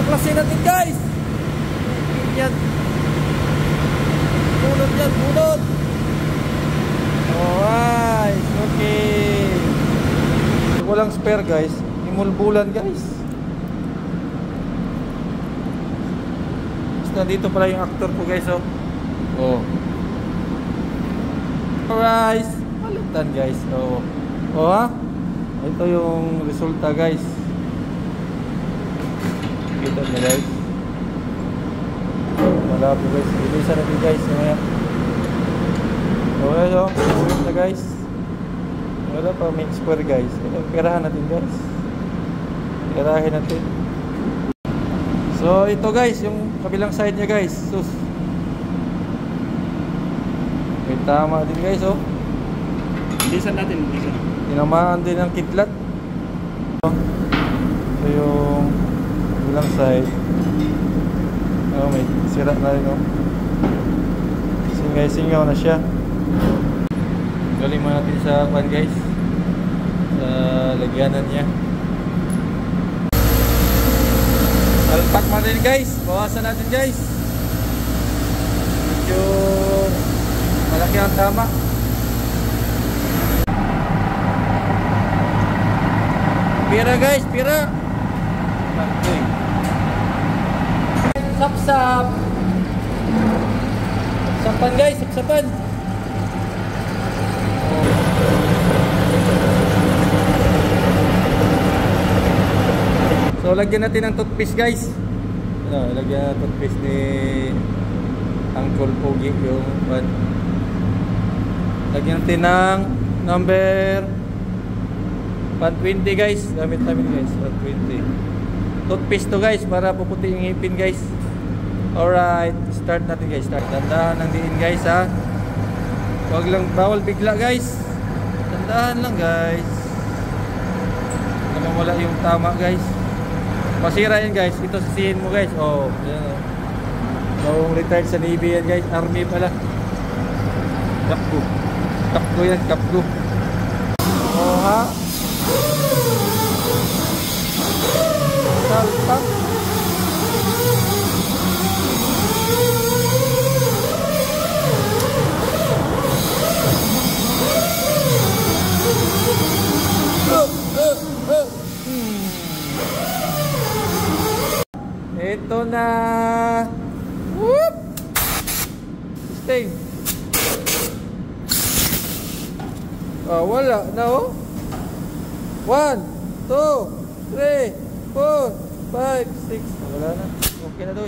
Baklasin natin guys. Yan. Bunot yan, bunot. Alright, okay. Walang spare guys. Imulbulan guys. Basta dito pala yung actor ko guys oh. Oh. Alright. Palitan guys. Oh. Oh ha. Ito yung resulta guys. Kita niyo guys. Wala po guys. Bilisan natin guys. Mamaya. Okay so. Ulit na guys. Wala pa may square guys. Pirahan natin guys. Pirahin natin. So ito guys. Yung kabilang side niya guys. Sus. May tama din guys oh. Bilisan natin. Bilisan. Tinamaan din ang kidlat. So yung kabilang side. Oh, may sira na rin oh. Singay-singaw na siya. Galing mo natin sa pan guys. Sa lagyanan niya. Alpak mo din guys. Bawasan natin guys. Medyo malaki ang tama. Pira guys, pira. Okay. Sap-sap. Sapsapan guys, sapsapan. So lagyan natin ng toothpaste guys. Lagyan ng toothpaste ni Uncle Pogi yung one. Lagyan natin ng number 120 guys. Gamit namin guys, 120. Toothpaste to guys para puputi yung ngipin guys. Alright, start natin guys. Start. Dandahan lang din guys ha. Huwag lang, bawal bigla guys. Dandahan lang guys. Naman wala yung tama guys. Masira yan guys. Ito sisihin mo guys. Oh, yan. Noong retired sa Navy yan guys. Army pala. Kapgo. Kapgo yan, kapgo. Oh ha. Salpak. Ito na. Whoop. Stay. Wala na oh. 1, 2, 3, 4, 5, 6. Wala na. Okay na to.